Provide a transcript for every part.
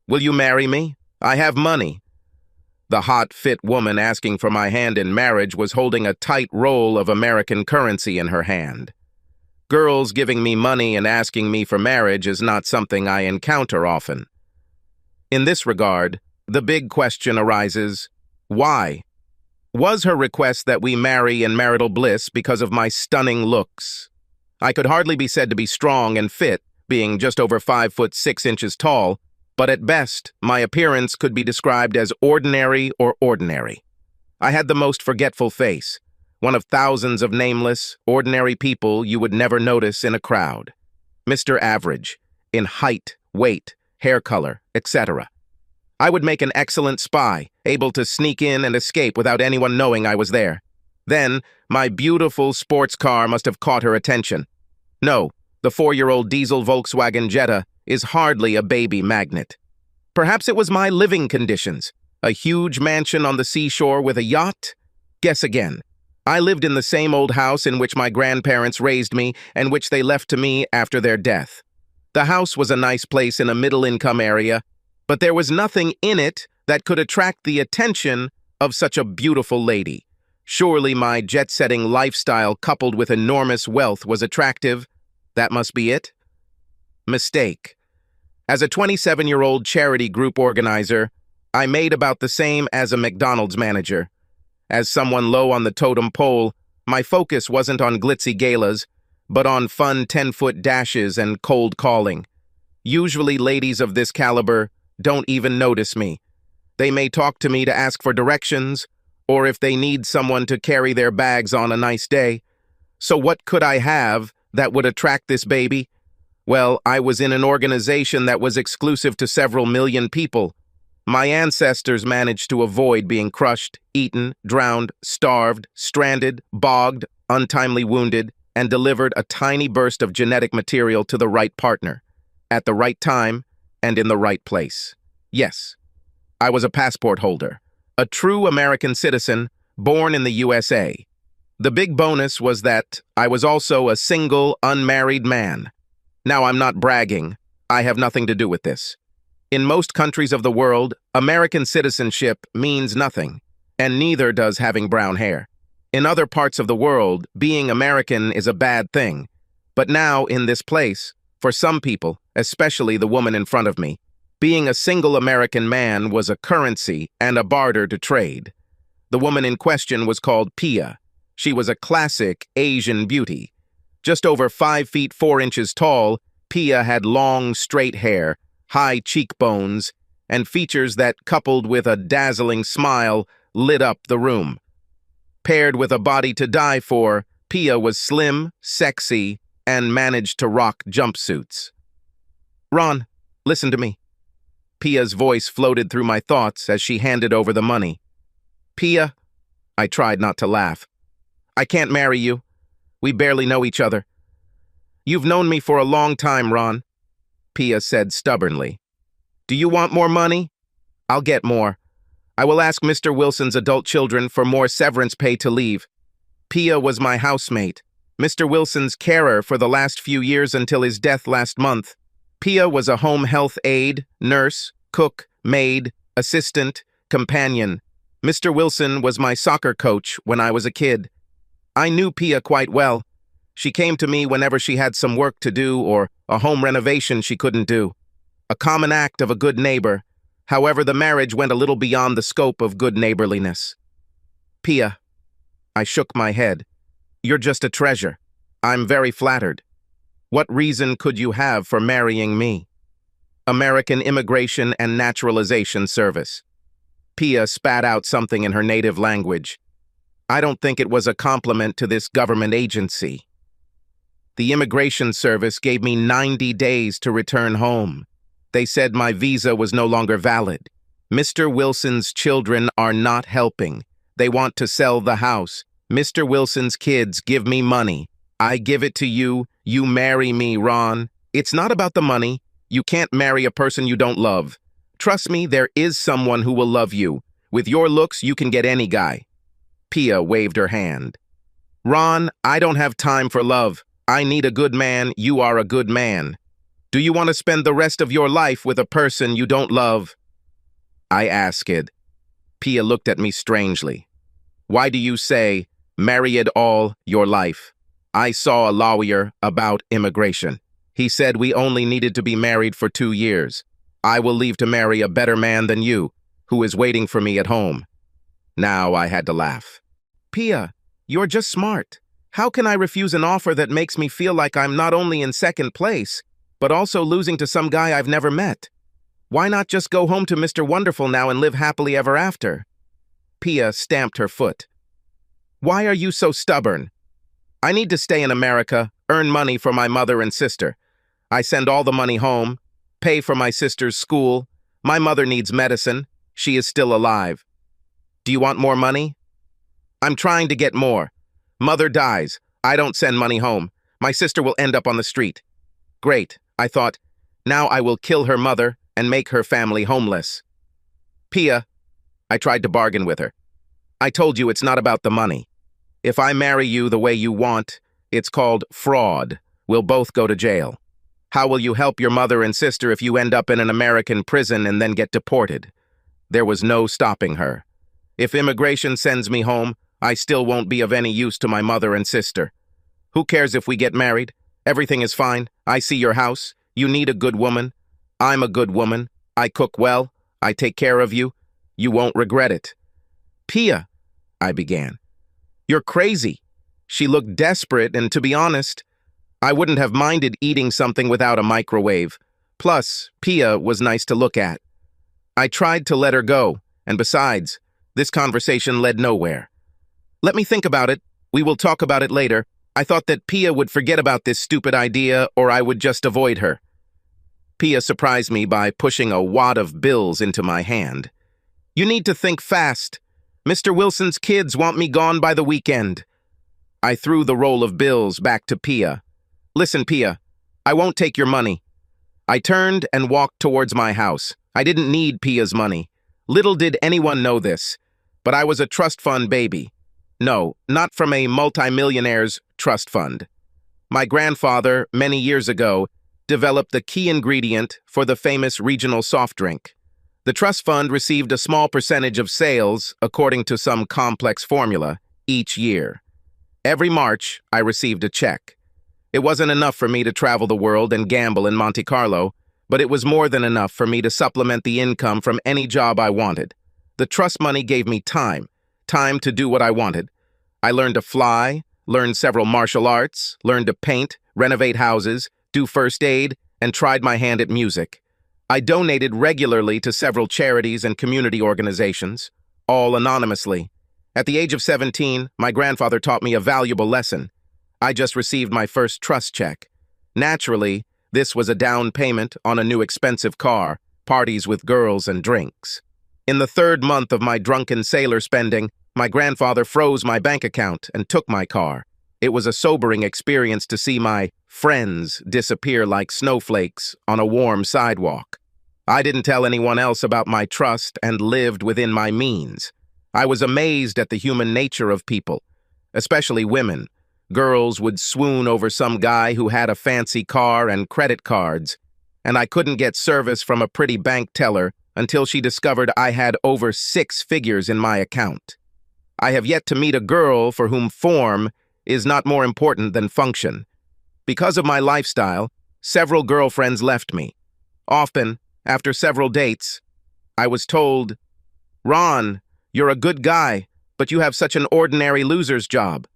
Will you marry me? I have money." The hot, fit woman asking for my hand in marriage was holding a tight roll of American currency in her hand. Girls giving me money and asking me for marriage is not something I encounter often. In this regard, the big question arises, why? Was her request that we marry in marital bliss because of my stunning looks? I could hardly be said to be strong and fit, being just over 5'6" tall, but at best, my appearance could be described as ordinary or ordinary. I had the most forgetful face, one of thousands of nameless, ordinary people you would never notice in a crowd. Mr. Average, in height, weight, hair color, etc. I would make an excellent spy, able to sneak in and escape without anyone knowing I was there. Then, my beautiful sports car must have caught her attention. No, the 4-year-old diesel Volkswagen Jetta is hardly a baby magnet. Perhaps it was my living conditions. A huge mansion on the seashore with a yacht? Guess again. I lived in the same old house in which my grandparents raised me and which they left to me after their death. The house was a nice place in a middle-income area, but there was nothing in it that could attract the attention of such a beautiful lady. Surely my jet-setting lifestyle coupled with enormous wealth was attractive. That must be it? Mistake. As a 27-year-old charity group organizer, I made about the same as a McDonald's manager. As someone low on the totem pole, my focus wasn't on glitzy galas, but on fun 10-foot dashes and cold calling. Usually ladies of this caliber don't even notice me. They may talk to me to ask for directions, or if they need someone to carry their bags on a nice day. So what could I have that would attract this baby? Well, I was in an organization that was exclusive to several million people. My ancestors managed to avoid being crushed, eaten, drowned, starved, stranded, bogged, untimely wounded, and delivered a tiny burst of genetic material to the right partner, at the right time, and in the right place. Yes, I was a passport holder, a true American citizen, born in the USA. The big bonus was that I was also a single, unmarried man. Now, I'm not bragging. I have nothing to do with this. In most countries of the world, American citizenship means nothing, and neither does having brown hair. In other parts of the world, being American is a bad thing. But now, in this place, for some people, especially the woman in front of me, being a single American man was a currency and a barter to trade. The woman in question was called Pia. She was a classic Asian beauty. Just over 5 feet 4 inches tall, Pia had long, straight hair, high cheekbones, and features that, coupled with a dazzling smile, lit up the room. Paired with a body to die for, Pia was slim, sexy, and managed to rock jumpsuits. "Ron, listen to me." Pia's voice floated through my thoughts as she handed over the money. "Pia," I tried not to laugh, "I can't marry you. We barely know each other." "You've known me for a long time, Ron," Pia said stubbornly. "Do you want more money? I'll get more. I will ask Mr. Wilson's adult children for more severance pay to leave. Pia was my housemate, Mr. Wilson's carer for the last few years until his death last month. Pia was a home health aide, nurse, cook, maid, assistant, companion. Mr. Wilson was my soccer coach when I was a kid. I knew Pia quite well. She came to me whenever she had some work to do or a home renovation she couldn't do. A common act of a good neighbor. However, the marriage went a little beyond the scope of good neighborliness. Pia, I shook my head. You're just a treasure. I'm very flattered. What reason could you have for marrying me? American Immigration and Naturalization Service. Pia spat out something in her native language. I don't think it was a compliment to this government agency. The Immigration Service gave me 90 days to return home. They said my visa was no longer valid. Mr. Wilson's children are not helping. They want to sell the house. Mr. Wilson's kids give me money. I give it to you. You marry me, Ron. It's not about the money. You can't marry a person you don't love. Trust me, there is someone who will love you. With your looks, you can get any guy. Pia waved her hand. Ron, I don't have time for love. I need a good man. You are a good man. Do you want to spend the rest of your life with a person you don't love? I asked. Pia looked at me strangely. Why do you say, marry it all your life? I saw a lawyer about immigration. He said we only needed to be married for 2 years. I will leave to marry a better man than you, who is waiting for me at home. Now I had to laugh. Pia, you're just smart. How can I refuse an offer that makes me feel like I'm not only in second place, but also losing to some guy I've never met? Why not just go home to Mr. Wonderful now and live happily ever after? Pia stamped her foot. Why are you so stubborn? I need to stay in America, earn money for my mother and sister. I send all the money home, pay for my sister's school. My mother needs medicine. She is still alive. Do you want more money? I'm trying to get more. Mother dies. I don't send money home. My sister will end up on the street. Great, I thought. Now I will kill her mother and make her family homeless. Pia, I tried to bargain with her. I told you it's not about the money. If I marry you the way you want, it's called fraud. We'll both go to jail. How will you help your mother and sister if you end up in an American prison and then get deported? There was no stopping her. If immigration sends me home, I still won't be of any use to my mother and sister. Who cares if we get married? Everything is fine. I see your house. You need a good woman. I'm a good woman. I cook well. I take care of you. You won't regret it. Pia, I began. You're crazy. She looked desperate, and to be honest, I wouldn't have minded eating something without a microwave. Plus, Pia was nice to look at. I tried to let her go, and besides, this conversation led nowhere. Let me think about it. We will talk about it later. I thought that Pia would forget about this stupid idea, or I would just avoid her. Pia surprised me by pushing a wad of bills into my hand. You need to think fast. Mr. Wilson's kids want me gone by the weekend. I threw the roll of bills back to Pia. Listen, Pia, I won't take your money. I turned and walked towards my house. I didn't need Pia's money. Little did anyone know this, but I was a trust fund baby. No, not from a multimillionaire's trust fund. My grandfather, many years ago, developed the key ingredient for the famous regional soft drink. The trust fund received a small percentage of sales, according to some complex formula, each year. Every March, I received a check. It wasn't enough for me to travel the world and gamble in Monte Carlo, but it was more than enough for me to supplement the income from any job I wanted. The trust money gave me time to do what I wanted. I learned to fly, learned several martial arts, learned to paint, renovate houses, do first aid, and tried my hand at music. I donated regularly to several charities and community organizations, all anonymously. At the age of 17, my grandfather taught me a valuable lesson. I just received my first trust check. Naturally, this was a down payment on a new expensive car, parties with girls and drinks. In the 3rd month of my drunken sailor spending, my grandfather froze my bank account and took my car. It was a sobering experience to see my friends disappear like snowflakes on a warm sidewalk. I didn't tell anyone else about my trust and lived within my means. I was amazed at the human nature of people, especially women. Girls would swoon over some guy who had a fancy car and credit cards, and I couldn't get service from a pretty bank teller until she discovered I had over 6 figures in my account. I have yet to meet a girl for whom form is not more important than function. Because of my lifestyle, several girlfriends left me. Often, after several dates, I was told, "Ron, you're a good guy, but you have such an ordinary loser's job.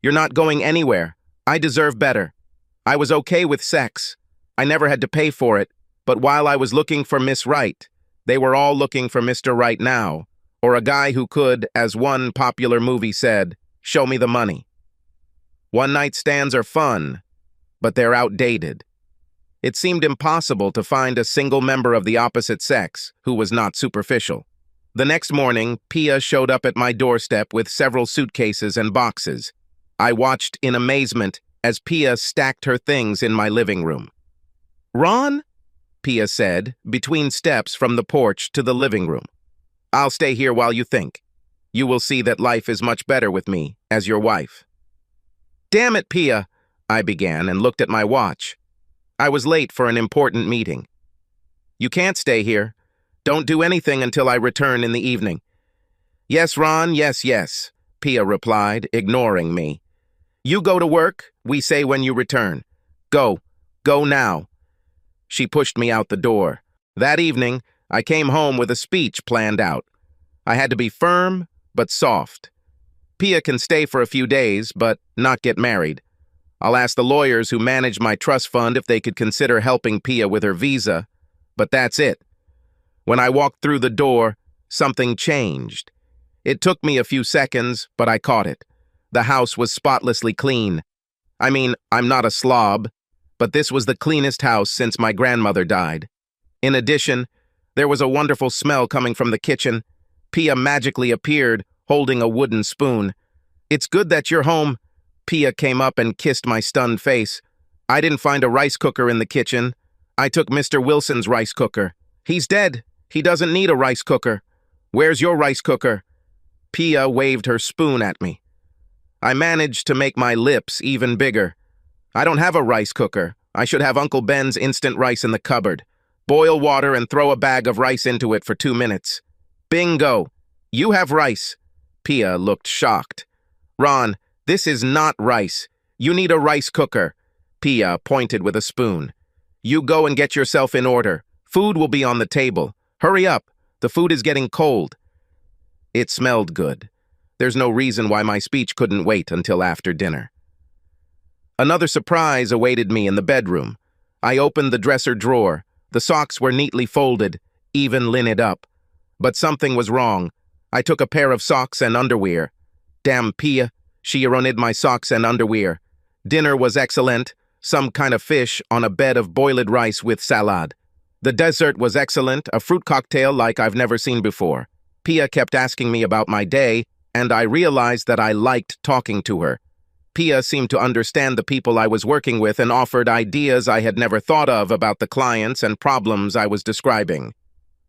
You're not going anywhere. I deserve better." I was okay with sex. I never had to pay for it, but while I was looking for Miss Right, they were all looking for Mr. Right Now, or a guy who could, as one popular movie said, show me the money. One-night stands are fun, but they're outdated. It seemed impossible to find a single member of the opposite sex who was not superficial. The next morning, Pia showed up at my doorstep with several suitcases and boxes. I watched in amazement as Pia stacked her things in my living room. "Ron?" Pia said, between steps from the porch to the living room. "I'll stay here while you think. You will see that life is much better with me as your wife." "Damn it, Pia," I began and looked at my watch. I was late for an important meeting. You can't stay here. Don't do anything until I return in the evening. Yes, Ron, yes, Pia replied, ignoring me. You go to work, we say when you return. Go now. She pushed me out the door. That evening, I came home with a speech planned out. I had to be firm, but soft. Pia can stay for a few days, but not get married. I'll ask the lawyers who manage my trust fund if they could consider helping Pia with her visa, but that's it. When I walked through the door, something changed. It took me a few seconds, but I caught it. The house was spotlessly clean. I mean, I'm not a slob, but this was the cleanest house since my grandmother died. In addition, there was a wonderful smell coming from the kitchen. Pia magically appeared, holding a wooden spoon. It's good that you're home. Pia came up and kissed my stunned face. I didn't find a rice cooker in the kitchen. I took Mr. Wilson's rice cooker. He's dead. He doesn't need a rice cooker. Where's your rice cooker? Pia waved her spoon at me. I managed to make my lips even bigger. I don't have a rice cooker. I should have Uncle Ben's instant rice in the cupboard. Boil water and throw a bag of rice into it for 2 minutes. Bingo! You have rice. Pia looked shocked. Ron, this is not rice. You need a rice cooker. Pia pointed with a spoon. You go and get yourself in order. Food will be on the table. Hurry up. The food is getting cold. It smelled good. There's no reason why my speech couldn't wait until after dinner. Another surprise awaited me in the bedroom. I opened the dresser drawer. The socks were neatly folded, even linned up. But something was wrong. I took a pair of socks and underwear. Damn Pia, she ruined my socks and underwear. Dinner was excellent, some kind of fish on a bed of boiled rice with salad. The dessert was excellent, a fruit cocktail like I've never seen before. Pia kept asking me about my day, and I realized that I liked talking to her. Pia seemed to understand the people I was working with and offered ideas I had never thought of about the clients and problems I was describing.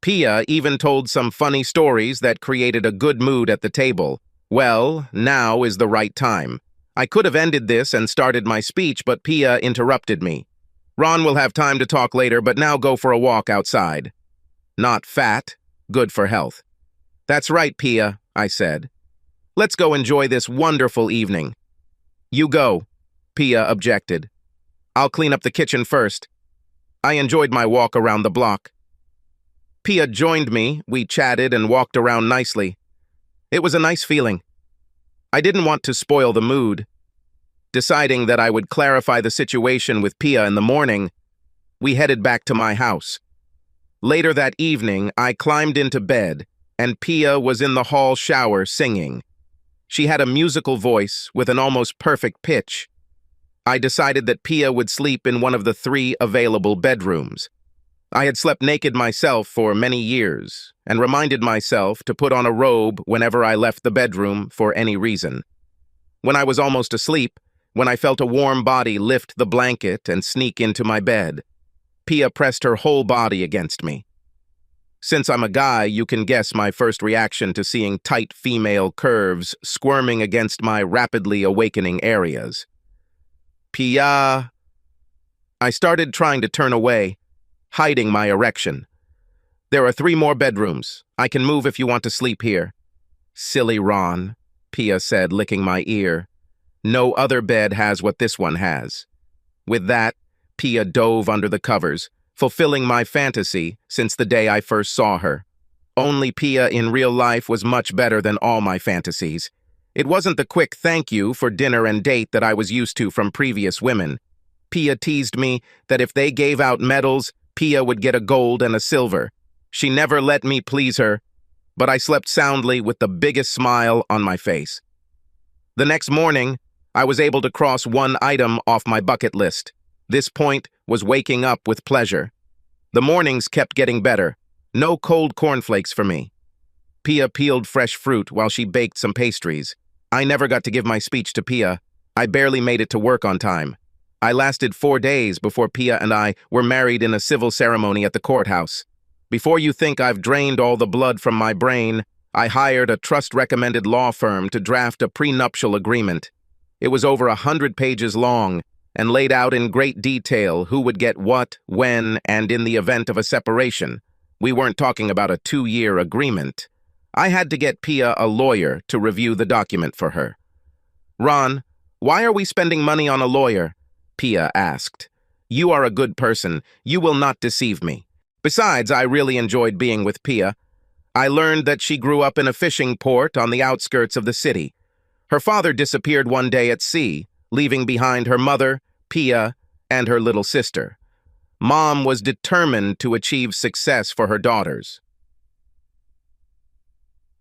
Pia even told some funny stories that created a good mood at the table. Well, now is the right time. I could have ended this and started my speech, but Pia interrupted me. Ron will have time to talk later, but now go for a walk outside. Not fat, good for health. That's right, Pia, I said. Let's go enjoy this wonderful evening. You go, Pia objected. I'll clean up the kitchen first. I enjoyed my walk around the block. Pia joined me, we chatted and walked around nicely. It was a nice feeling. I didn't want to spoil the mood. Deciding that I would clarify the situation with Pia in the morning, we headed back to my house. Later that evening, I climbed into bed, and Pia was in the hall shower singing. She had a musical voice with an almost perfect pitch. I decided that Pia would sleep in one of the 3 available bedrooms. I had slept naked myself for many years, and reminded myself to put on a robe whenever I left the bedroom for any reason. When I was almost asleep, when I felt a warm body lift the blanket and sneak into my bed, Pia pressed her whole body against me. Since I'm a guy, you can guess my first reaction to seeing tight female curves squirming against my rapidly awakening areas. Pia. I started trying to turn away, hiding my erection. There are 3 more bedrooms. I can move if you want to sleep here. Silly Ron, Pia said, licking my ear. No other bed has what this one has. With that, Pia dove under the covers, fulfilling my fantasy since the day I first saw her. Only Pia in real life was much better than all my fantasies. It wasn't the quick thank you for dinner and date that I was used to from previous women. Pia teased me that if they gave out medals, Pia would get a gold and a silver. She never let me please her, but I slept soundly with the biggest smile on my face. The next morning, I was able to cross one item off my bucket list. This point was waking up with pleasure. The mornings kept getting better. No cold cornflakes for me. Pia peeled fresh fruit while she baked some pastries. I never got to give my speech to Pia. I barely made it to work on time. I lasted 4 days before Pia and I were married in a civil ceremony at the courthouse. Before you think I've drained all the blood from my brain, I hired a trust-recommended law firm to draft a prenuptial agreement. It was over 100 pages long, and laid out in great detail who would get what, when, and in the event of a separation. We weren't talking about a 2-year agreement. I had to get Pia a lawyer to review the document for her. "Ron, why are we spending money on a lawyer?" Pia asked. "You are a good person. You will not deceive me." Besides, I really enjoyed being with Pia. I learned that she grew up in a fishing port on the outskirts of the city. Her father disappeared one day at sea, leaving behind her mother, Pia, and her little sister. Mom was determined to achieve success for her daughters.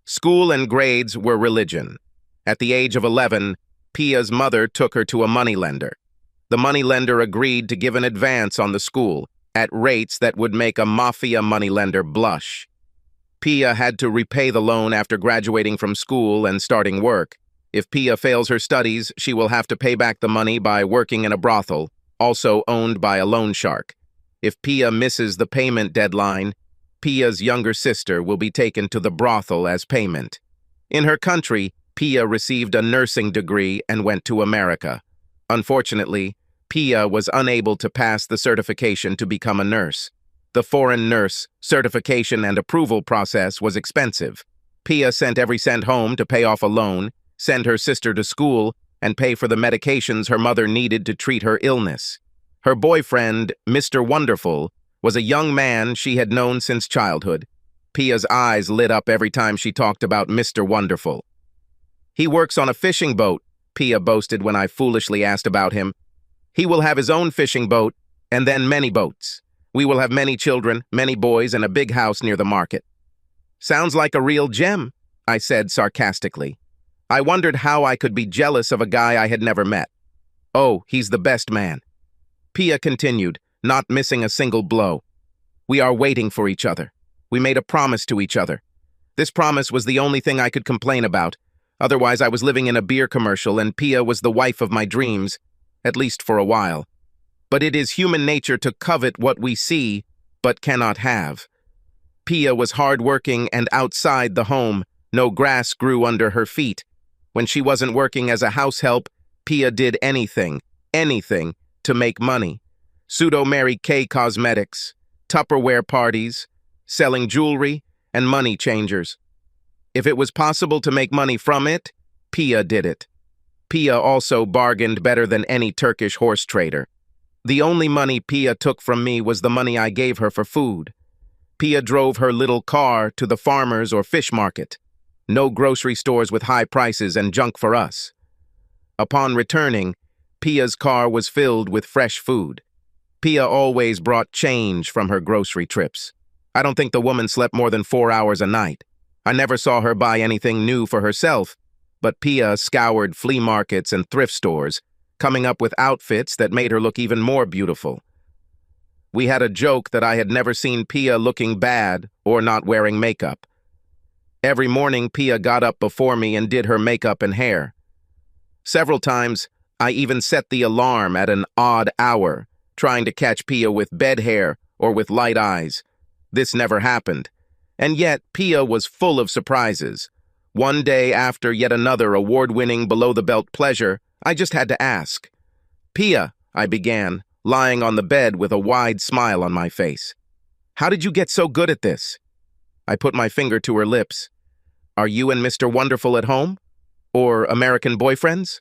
School and grades were religion. At the age of 11, Pia's mother took her to a moneylender. The moneylender agreed to give an advance on the school, at rates that would make a mafia moneylender blush. Pia had to repay the loan after graduating from school and starting work. If Pia fails her studies, she will have to pay back the money by working in a brothel, also owned by a loan shark. If Pia misses the payment deadline, Pia's younger sister will be taken to the brothel as payment. In her country, Pia received a nursing degree and went to America. Unfortunately, Pia was unable to pass the certification to become a nurse. The foreign nurse certification and approval process was expensive. Pia sent every cent home to pay off a loan, send her sister to school, and pay for the medications her mother needed to treat her illness. Her boyfriend, Mr. Wonderful, was a young man she had known since childhood. Pia's eyes lit up every time she talked about Mr. Wonderful. "He works on a fishing boat," Pia boasted when I foolishly asked about him. "He will have his own fishing boat, and then many boats. We will have many children, many boys, and a big house near the market." "Sounds like a real gem," I said sarcastically. I wondered how I could be jealous of a guy I had never met. "Oh, he's the best man." Pia continued, not missing a single blow. "We are waiting for each other. We made a promise to each other. This promise was the only thing I could complain about. Otherwise, I was living in a beer commercial and Pia was the wife of my dreams, at least for a while. But it is human nature to covet what we see, but cannot have. Pia was hardworking and outside the home. No grass grew under her feet. When she wasn't working as a house help, Pia did anything, to make money. Pseudo-Mary Kay cosmetics, Tupperware parties, selling jewelry, and money changers. If it was possible to make money from it, Pia did it. Pia also bargained better than any Turkish horse trader. The only money Pia took from me was the money I gave her for food. Pia drove her little car to the farmer's or fish market. No grocery stores with high prices and junk for us. Upon returning, Pia's car was filled with fresh food. Pia always brought change from her grocery trips. I don't think the woman slept more than 4 hours a night. I never saw her buy anything new for herself, but Pia scoured flea markets and thrift stores, coming up with outfits that made her look even more beautiful. We had a joke that I had never seen Pia looking bad or not wearing makeup. Every morning, Pia got up before me and did her makeup and hair. Several times, I even set the alarm at an odd hour, trying to catch Pia with bed hair or with light eyes. This never happened. And yet, Pia was full of surprises. One day after yet another award-winning below-the-belt pleasure, I just had to ask. "Pia," I began, lying on the bed with a wide smile on my face. "How did you get so good at this?" I put my finger to her lips. "Are you and Mr. Wonderful at home? Or American boyfriends?"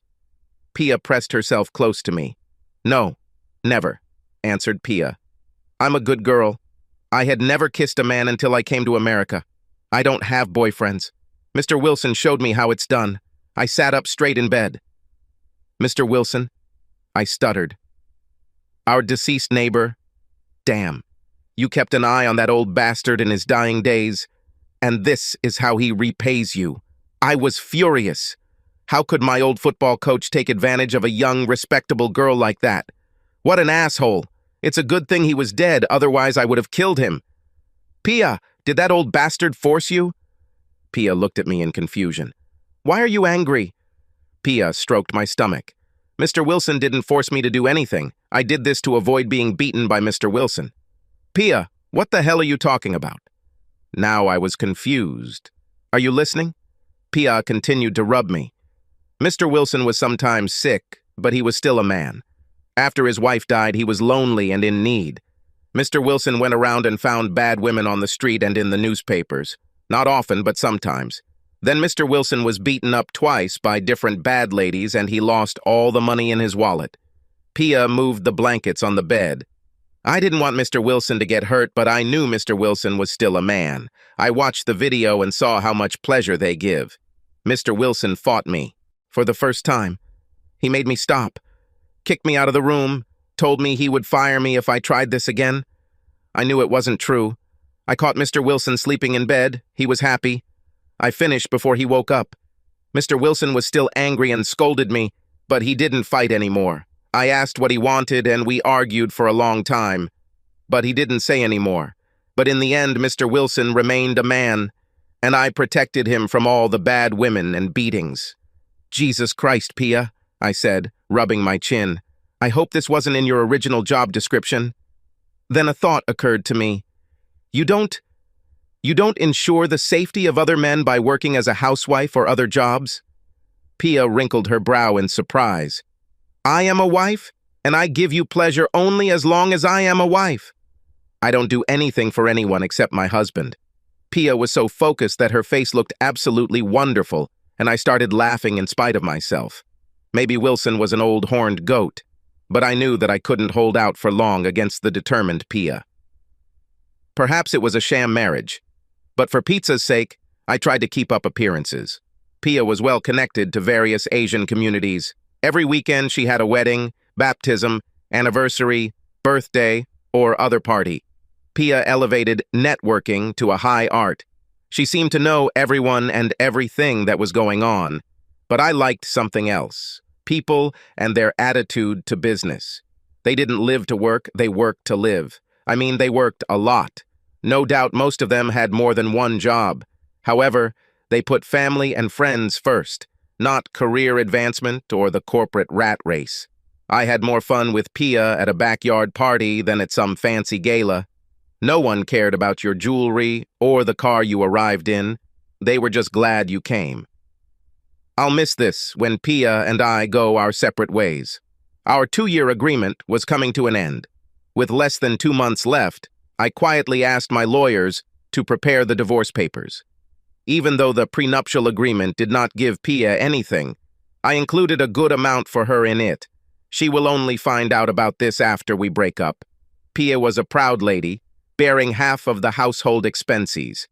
Pia pressed herself close to me. "No, never," answered Pia. "I'm a good girl. I had never kissed a man until I came to America. I don't have boyfriends. Mr. Wilson showed me how it's done. I sat up straight in bed." "Mr. Wilson?" I stuttered. "Our deceased neighbor. Damn. You kept an eye on that old bastard in his dying days, and this is how he repays you." I was furious. How could my old football coach take advantage of a young, respectable girl like that? What an asshole. It's a good thing he was dead, otherwise I would have killed him. "Pia, did that old bastard force you?" Pia looked at me in confusion. "Why are you angry?" Pia stroked my stomach. "Mr. Wilson didn't force me to do anything. I did this to avoid being beaten by Mr. Wilson." "Pia, what the hell are you talking about?" Now I was confused. "Are you listening?" Pia continued to rub me. "Mr. Wilson was sometimes sick, but he was still a man. After his wife died, he was lonely and in need. Mr. Wilson went around and found bad women on the street and in the newspapers. Not often, but sometimes. Then Mr. Wilson was beaten up twice by different bad ladies and he lost all the money in his wallet. Pia moved the blankets on the bed. I didn't want Mr. Wilson to get hurt, but I knew Mr. Wilson was still a man. I watched the video and saw how much pleasure they give. Mr. Wilson fought me. For the first time. He made me stop, kicked me out of the room, told me he would fire me if I tried this again. I knew it wasn't true. I caught Mr. Wilson sleeping in bed. He was happy. I finished before he woke up. Mr. Wilson was still angry and scolded me, but he didn't fight anymore. I asked what he wanted and we argued for a long time, but he didn't say any more. But in the end, Mr. Wilson remained a man, and I protected him from all the bad women and beatings. Jesus Christ, Pia, I said, rubbing my chin. I hope this wasn't in your original job description. Then a thought occurred to me. You don't ensure the safety of other men by working as a housewife or other jobs? Pia wrinkled her brow in surprise. I am a wife, and I give you pleasure only as long as I am a wife. I don't do anything for anyone except my husband. Pia was so focused that her face looked absolutely wonderful, and I started laughing in spite of myself. Maybe Wilson was an old horned goat, but I knew that I couldn't hold out for long against the determined Pia. Perhaps it was a sham marriage, but for pizza's sake, I tried to keep up appearances. Pia was well connected to various Asian communities. Every weekend she had a wedding, baptism, anniversary, birthday, or other party. Pia elevated networking to a high art. She seemed to know everyone and everything that was going on. But I liked something else. People and their attitude to business. They didn't live to work, they worked to live. I mean, they worked a lot. No doubt most of them had more than one job. However, they put family and friends first. Not career advancement or the corporate rat race. I had more fun with Pia at a backyard party than at some fancy gala. No one cared about your jewelry or the car you arrived in. They were just glad you came. I'll miss this when Pia and I go our separate ways. Our 2-year agreement was coming to an end. With less than 2 months left, I quietly asked my lawyers to prepare the divorce papers. Even though the prenuptial agreement did not give Pia anything, I included a good amount for her in it. She will only find out about this after we break up. Pia was a proud lady, bearing half of the household expenses.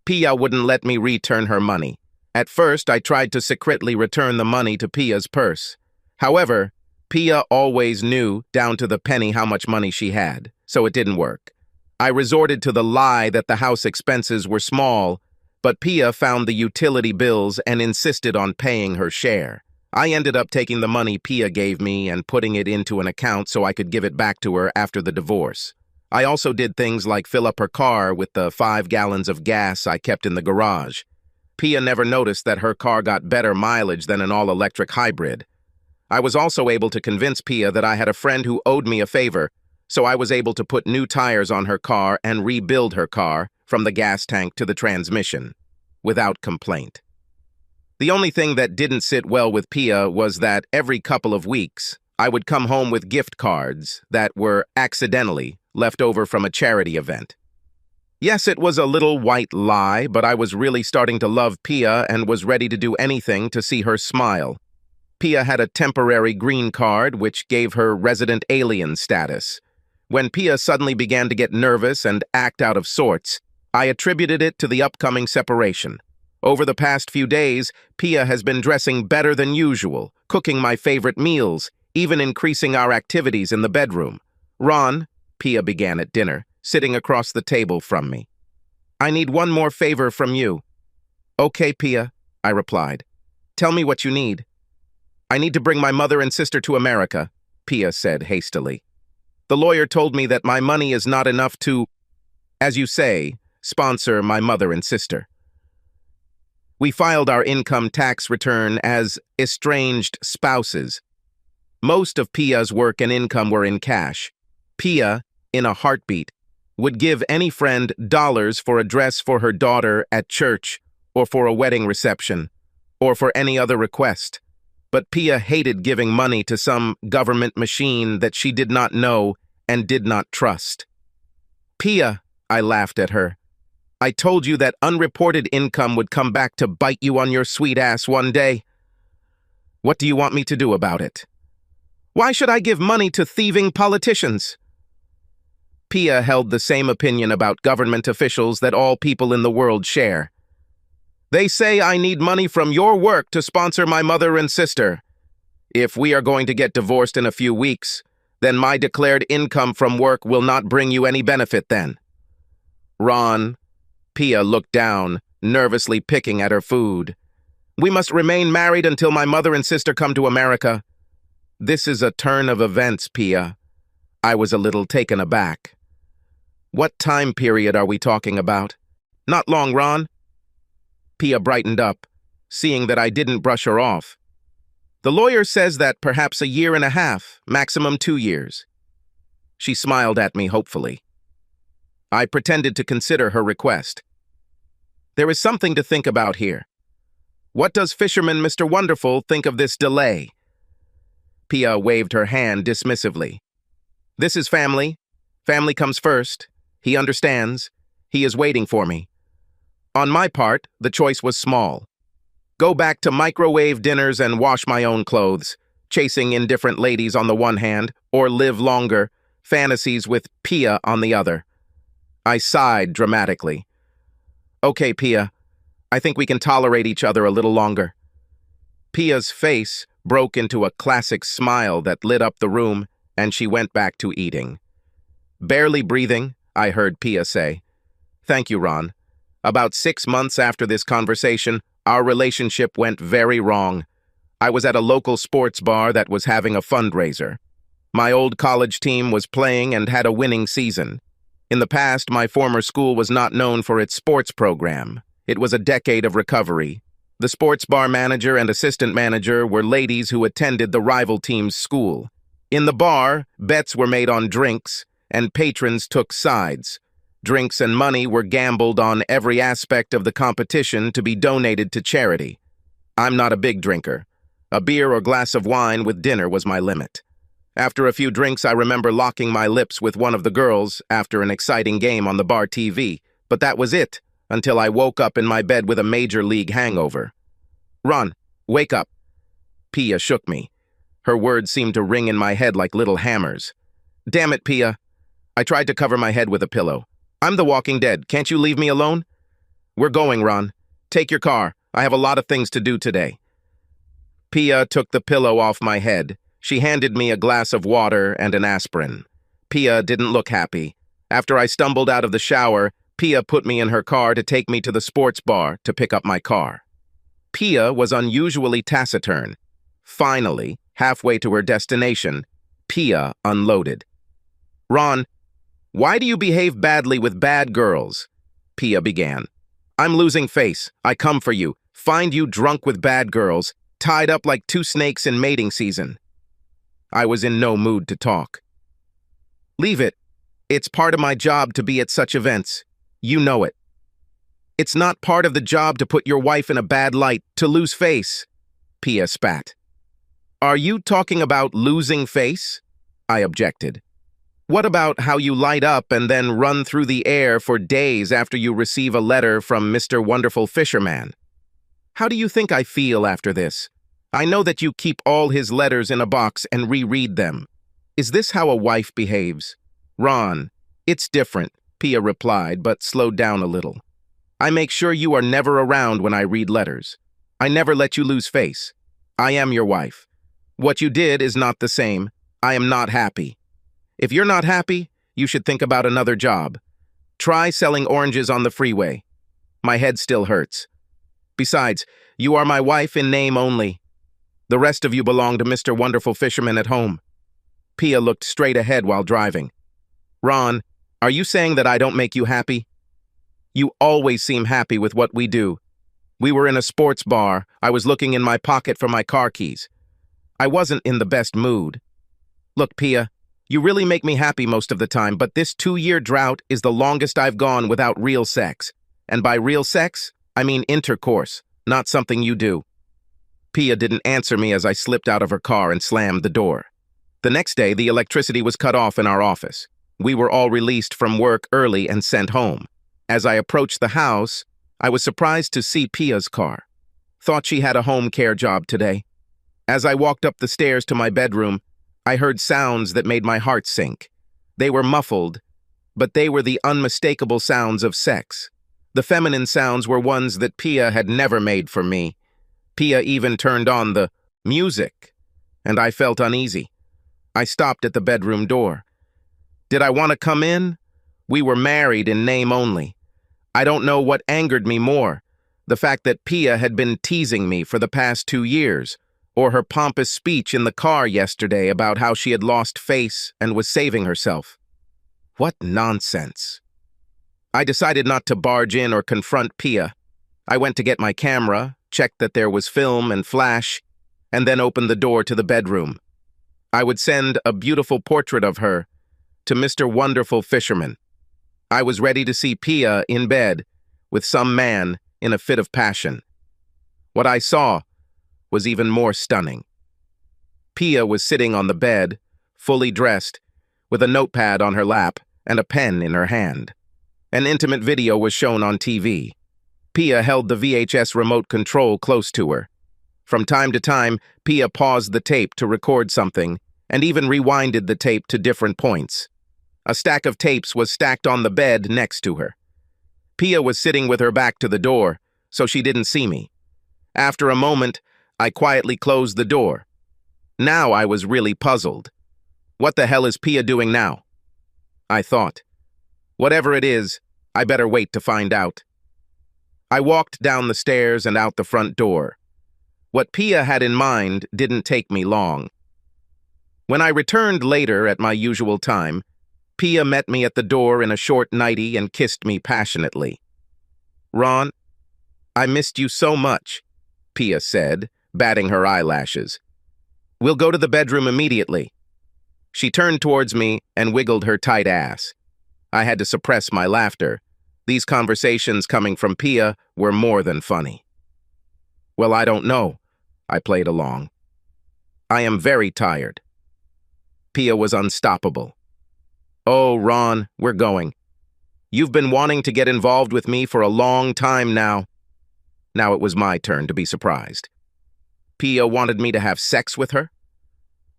Pia wouldn't let me return her money. At first, I tried to secretly return the money to Pia's purse. However, Pia always knew down to the penny how much money she had, so it didn't work. I resorted to the lie that the house expenses were small, but Pia found the utility bills and insisted on paying her share. I ended up taking the money Pia gave me and putting it into an account so I could give it back to her after the divorce. I also did things like fill up her car with the 5 gallons of gas I kept in the garage. Pia never noticed that her car got better mileage than an all-electric hybrid. I was also able to convince Pia that I had a friend who owed me a favor, so I was able to put new tires on her car and rebuild her car from the gas tank to the transmission, without complaint. The only thing that didn't sit well with Pia was that every couple of weeks, I would come home with gift cards that were accidentally left over from a charity event. Yes, it was a little white lie, but I was really starting to love Pia and was ready to do anything to see her smile. Pia had a temporary green card, which gave her resident alien status. When Pia suddenly began to get nervous and act out of sorts, I attributed it to the upcoming separation. Over the past few days, Pia has been dressing better than usual, cooking my favorite meals, even increasing our activities in the bedroom. Ron, Pia began at dinner, sitting across the table from me. I need one more favor from you. Okay, Pia, I replied. Tell me what you need. I need to bring my mother and sister to America, Pia said hastily. The lawyer told me that my money is not enough to, as you say, sponsor my mother and sister. We filed our income tax return as estranged spouses. Most of Pia's work and income were in cash. Pia, in a heartbeat, would give any friend dollars for a dress for her daughter at church, or for a wedding reception, or for any other request. but Pia hated giving money to some government machine that she did not know and did not trust. Pia, I laughed at her. I told you that unreported income would come back to bite you on your sweet ass one day. What do you want me to do about it? Why should I give money to thieving politicians? Pia held the same opinion about government officials that all people in the world share. They say I need money from your work to sponsor my mother and sister. If we are going to get divorced in a few weeks, then my declared income from work will not bring you any benefit then. Ron, Pia looked down, nervously picking at her food. We must remain married until my mother and sister come to America. This is a turn of events, Pia. I was a little taken aback. What time period are we talking about? Not long, Ron. Pia brightened up, seeing that I didn't brush her off. The lawyer says that perhaps 1.5 years, maximum 2 years. She smiled at me hopefully. I pretended to consider her request. There is something to think about here. What does Fisherman Mr. Wonderful think of this delay? Pia waved her hand dismissively. This is family. Family comes first. He understands. He is waiting for me. On my part, the choice was small. Go back to microwave dinners and wash my own clothes, chasing indifferent ladies on the one hand, or live longer, fantasies with Pia on the other. I sighed dramatically. Okay, Pia, I think we can tolerate each other a little longer. Pia's face broke into a classic smile that lit up the room, and she went back to eating. Barely breathing, I heard Pia say, Thank you, Ron. About 6 months after this conversation, our relationship went very wrong. I was at a local sports bar that was having a fundraiser. My old college team was playing and had a winning season. In the past, my former school was not known for its sports program. It was a decade of recovery. The sports bar manager and assistant manager were ladies who attended the rival team's school. In the bar, bets were made on drinks, and patrons took sides. Drinks and money were gambled on every aspect of the competition to be donated to charity. I'm not a big drinker. A beer or glass of wine with dinner was my limit. After a few drinks, I remember locking my lips with one of the girls after an exciting game on the bar TV, but that was it, until I woke up in my bed with a major league hangover. Ron, wake up. Pia shook me. Her words seemed to ring in my head like little hammers. Damn it, Pia. I tried to cover my head with a pillow. I'm the walking dead. Can't you leave me alone? We're going, Ron. Take your car. I have a lot of things to do today. Pia took the pillow off my head. She handed me a glass of water and an aspirin. Pia didn't look happy. After I stumbled out of the shower, Pia put me in her car to take me to the sports bar to pick up my car. Pia was unusually taciturn. Finally, halfway to her destination, Pia unloaded. Ron, why do you behave badly with bad girls? Pia began. I'm losing face. I come for you. Find you drunk with bad girls, tied up like 2 snakes in mating season. I was in no mood to talk. Leave it. It's part of my job to be at such events. You know it. It's not part of the job to put your wife in a bad light, to lose face. Pia spat. Are you talking about losing face? I objected. What about how you light up and then run through the air for days after you receive a letter from Mr. Wonderful Fisherman? How do you think I feel after this? I know that you keep all his letters in a box and reread them. Is this how a wife behaves? Ron, it's different, Pia replied, but slowed down a little. I make sure you are never around when I read letters. I never let you lose face. I am your wife. What you did is not the same. I am not happy. If you're not happy, you should think about another job. Try selling oranges on the freeway. My head still hurts. Besides, you are my wife in name only. The rest of you belong to Mr. Wonderful Fisherman at home. Pia looked straight ahead while driving. Ron, are you saying that I don't make you happy? You always seem happy with what we do. We were in a sports bar. I was looking in my pocket for my car keys. I wasn't in the best mood. Look, Pia, you really make me happy most of the time, but this 2-year drought is the longest I've gone without real sex. And by real sex, I mean intercourse, not something you do. Pia didn't answer me as I slipped out of her car and slammed the door. The next day, the electricity was cut off in our office. We were all released from work early and sent home. As I approached the house, I was surprised to see Pia's car. Thought she had a home care job today. As I walked up the stairs to my bedroom, I heard sounds that made my heart sink. They were muffled, but they were the unmistakable sounds of sex. The feminine sounds were ones that Pia had never made for me. Pia even turned on the music, and I felt uneasy. I stopped at the bedroom door. Did I want to come in? We were married in name only. I don't know what angered me more, the fact that Pia had been teasing me for the past 2 years, or her pompous speech in the car yesterday about how she had lost face and was saving herself. What nonsense. I decided not to barge in or confront Pia. I went to get my camera, checked that there was film and flash, and then opened the door to the bedroom. I would send a beautiful portrait of her to Mr. Wonderful Fisherman. I was ready to see Pia in bed with some man in a fit of passion. What I saw was even more stunning. Pia was sitting on the bed, fully dressed, with a notepad on her lap and a pen in her hand. An intimate video was shown on TV. Pia held the VHS remote control close to her. From time to time, Pia paused the tape to record something and even rewinded the tape to different points. A stack of tapes was stacked on the bed next to her. Pia was sitting with her back to the door, so she didn't see me. After a moment, I quietly closed the door. Now I was really puzzled. What the hell is Pia doing now? I thought. Whatever it is, I better wait to find out. I walked down the stairs and out the front door. What Pia had in mind didn't take me long. When I returned later at my usual time, Pia met me at the door in a short nightie and kissed me passionately. "Ron, I missed you so much," Pia said, batting her eyelashes. "We'll go to the bedroom immediately." She turned towards me and wiggled her tight ass. I had to suppress my laughter. These conversations coming from Pia were more than funny. "Well, I don't know," I played along. "I am very tired." Pia was unstoppable. "Oh, Ron, we're going. You've been wanting to get involved with me for a long time now." Now it was my turn to be surprised. Pia wanted me to have sex with her?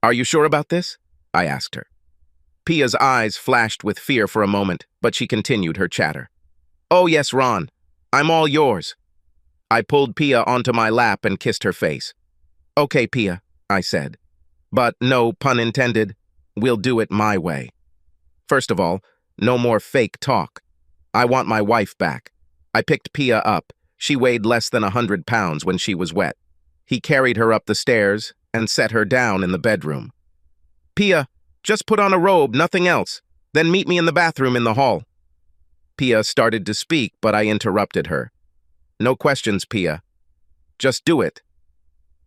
"Are you sure about this?" I asked her. Pia's eyes flashed with fear for a moment, but she continued her chatter. "Oh yes, Ron. I'm all yours." I pulled Pia onto my lap and kissed her face. "Okay, Pia," I said. "But no pun intended, we'll do it my way. First of all, no more fake talk. I want my wife back." I picked Pia up. She weighed less than 100 pounds when she was wet. He carried her up the stairs and set her down in the bedroom. "Pia, just put on a robe, nothing else. Then meet me in the bathroom in the hall." Pia started to speak, but I interrupted her. "No questions, Pia. Just do it."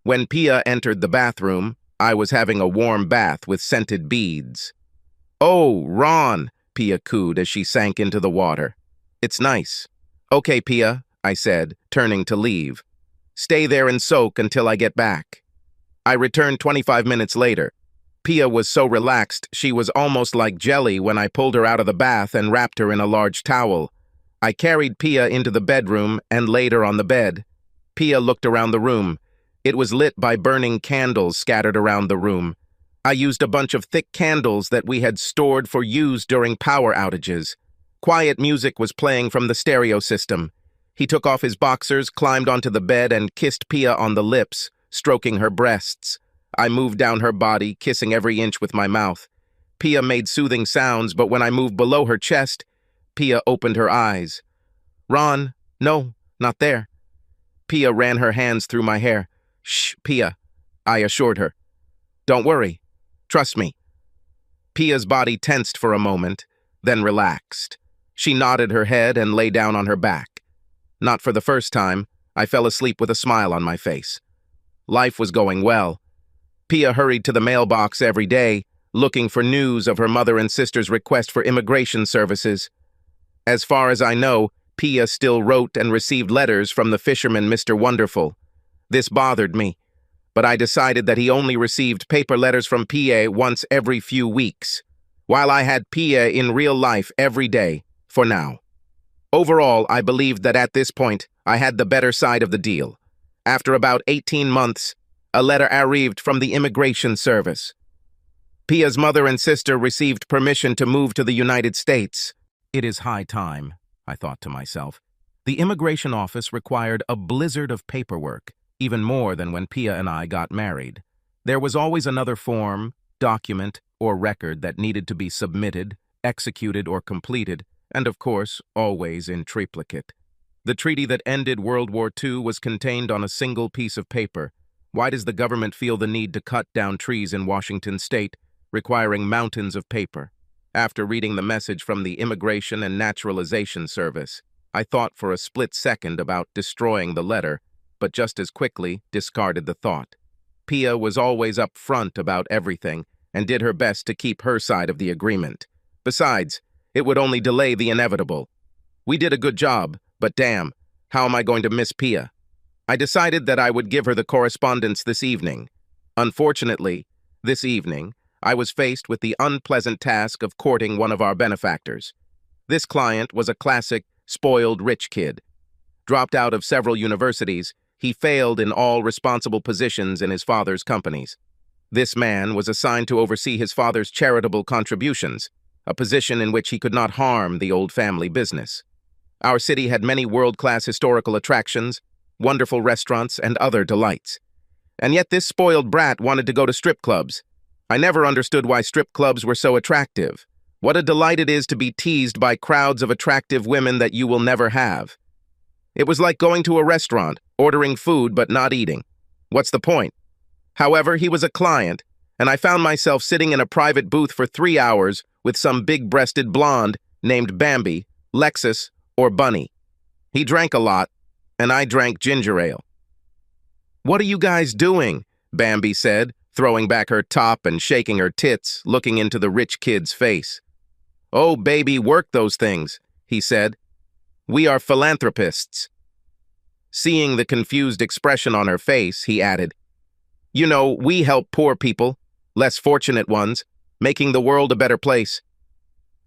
When Pia entered the bathroom, I was having a warm bath with scented beads. "Oh, Ron," Pia cooed as she sank into the water. "It's nice." "Okay, Pia," I said, turning to leave. "Stay there and soak until I get back." I returned 25 minutes later. Pia was so relaxed she was almost like jelly when I pulled her out of the bath and wrapped her in a large towel. I carried Pia into the bedroom and laid her on the bed. Pia looked around the room. It was lit by burning candles scattered around the room. I used a bunch of thick candles that we had stored for use during power outages. Quiet music was playing from the stereo system. He took off his boxers, climbed onto the bed, and kissed Pia on the lips, stroking her breasts. I moved down her body, kissing every inch with my mouth. Pia made soothing sounds, but when I moved below her chest, Pia opened her eyes. "Ron, no, not there." Pia ran her hands through my hair. "Shh, Pia," I assured her. "Don't worry. Trust me." Pia's body tensed for a moment, then relaxed. She nodded her head and lay down on her back. Not for the first time, I fell asleep with a smile on my face. Life was going well. Pia hurried to the mailbox every day, looking for news of her mother and sister's request for immigration services. As far as I know, Pia still wrote and received letters from the fisherman Mr. Wonderful. This bothered me. but I decided that he only received paper letters from Pia once every few weeks, while I had Pia in real life every day, for now. Overall, I believed that at this point, I had the better side of the deal. After about 18 months, a letter arrived from the immigration service. Pia's mother and sister received permission to move to the United States. It is high time, I thought to myself. The immigration office required a blizzard of paperwork, even more than when Pia and I got married. There was always another form, document, or record that needed to be submitted, executed, or completed, and of course, always in triplicate. The treaty that ended World War II was contained on a single piece of paper. Why does the government feel the need to cut down trees in Washington state, requiring mountains of paper? After reading the message from the Immigration and Naturalization Service, I thought for a split second about destroying the letter, but just as quickly discarded the thought. Pia was always up front about everything and did her best to keep her side of the agreement. Besides, it would only delay the inevitable. We did a good job, but damn, how am I going to miss Pia? I decided that I would give her the correspondence this evening. Unfortunately, this evening, I was faced with the unpleasant task of courting one of our benefactors. This client was a classic, spoiled rich kid. Dropped out of several universities, he failed in all responsible positions in his father's companies. This man was assigned to oversee his father's charitable contributions, a position in which he could not harm the old family business. Our city had many world-class historical attractions, wonderful restaurants, and other delights. And yet this spoiled brat wanted to go to strip clubs. I never understood why strip clubs were so attractive. What a delight it is to be teased by crowds of attractive women that you will never have. It was like going to a restaurant, ordering food but not eating. What's the point? However, he was a client, and I found myself sitting in a private booth for 3 hours with some big-breasted blonde named Bambi, Lexus, or Bunny. He drank a lot, and I drank ginger ale. "What are you guys doing?" Bambi said, throwing back her top and shaking her tits, looking into the rich kid's face. "Oh, baby, work those things," he said. "We are philanthropists." Seeing the confused expression on her face, he added, "You know, we help poor people, less fortunate ones, making the world a better place."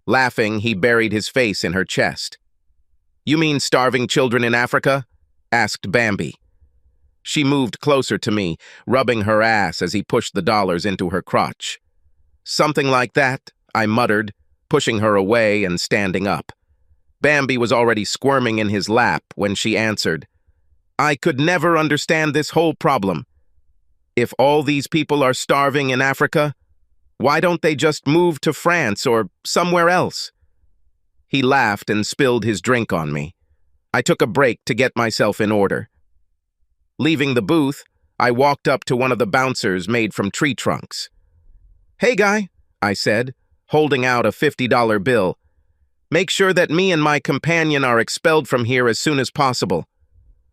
Laughing, he buried his face in her chest. "You mean starving children in Africa?" asked Bambi. She moved closer to me, rubbing her ass as he pushed the dollars into her crotch. "Something like that," I muttered, pushing her away and standing up. Bambi was already squirming in his lap when she answered, "I could never understand this whole problem. If all these people are starving in Africa, why don't they just move to France or somewhere else?" He laughed and spilled his drink on me. I took a break to get myself in order. Leaving the booth, I walked up to one of the bouncers made from tree trunks. "Hey, guy," I said, holding out a $50 bill. "Make sure that me and my companion are expelled from here as soon as possible."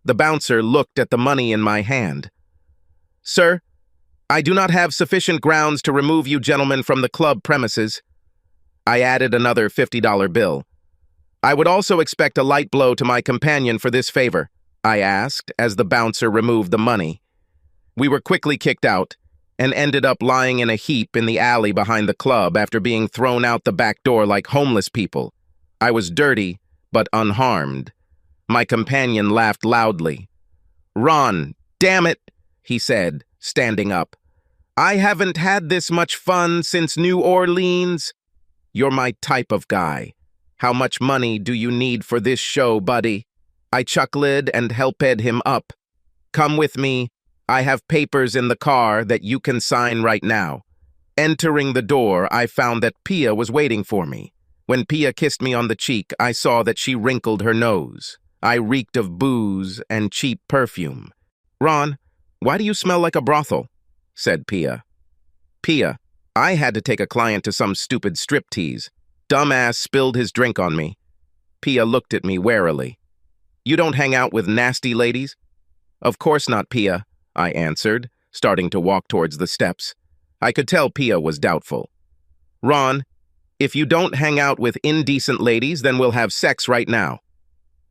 The bouncer looked at the money in my hand. "Sir, I do not have sufficient grounds to remove you gentlemen from the club premises." I added another $50 bill. "I would also expect a light blow to my companion for this favor," I asked as the bouncer removed the money. We were quickly kicked out and ended up lying in a heap in the alley behind the club after being thrown out the back door like homeless people. I was dirty, but unharmed. My companion laughed loudly. "Ron, damn it," he said, standing up. "I haven't had this much fun since New Orleans." "You're my type of guy. How much money do you need for this show, buddy?" I chuckled and helped him up. "Come with me. I have papers in the car that you can sign right now." Entering the door, I found that Pia was waiting for me. When Pia kissed me on the cheek, I saw that she wrinkled her nose. I reeked of booze and cheap perfume. "Ron, why do you smell like a brothel?" said Pia. "Pia, I had to take a client to some stupid striptease. Dumbass spilled his drink on me." Pia looked at me warily. "You don't hang out with nasty ladies?" "Of course not, Pia," I answered, starting to walk towards the steps. I could tell Pia was doubtful. "Ron, if you don't hang out with indecent ladies, then we'll have sex right now."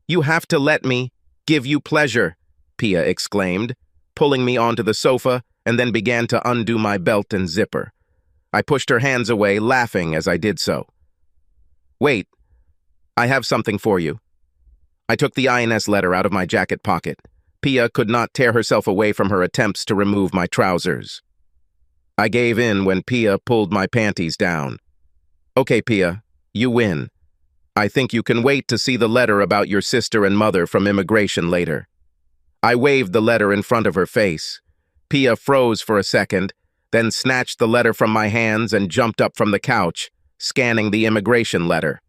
"You have to let me give you pleasure," Pia exclaimed, pulling me onto the sofa and then began to undo my belt and zipper. I pushed her hands away, laughing as I did so. "Wait, I have something for you." I took the INS letter out of my jacket pocket. Pia could not tear herself away from her attempts to remove my trousers. I gave in when Pia pulled my panties down. "Okay, Pia, you win. I think you can wait to see the letter about your sister and mother from immigration later." I waved the letter in front of her face. Pia froze for a second, then snatched the letter from my hands and jumped up from the couch, scanning the immigration letter.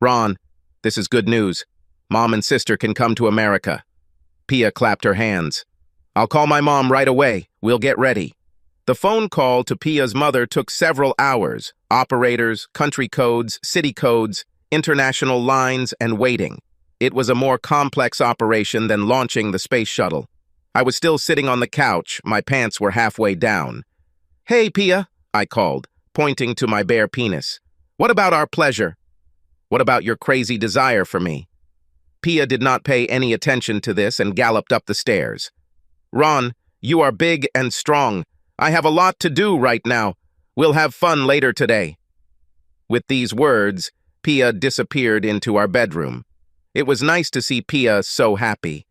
"Ron, this is good news. Mom and sister can come to America." Pia clapped her hands. "I'll call my mom right away. We'll get ready." The phone call to Pia's mother took several hours. Operators, country codes, city codes, international lines, and waiting. It was a more complex operation than launching the space shuttle. I was still sitting on the couch. My pants were halfway down. "Hey, Pia," I called, pointing to my bare penis. "What about our pleasure? What about your crazy desire for me?" Pia did not pay any attention to this and galloped up the stairs. "Ron, you are big and strong. I have a lot to do right now. We'll have fun later today." With these words, Pia disappeared into our bedroom. It was nice to see Pia so happy.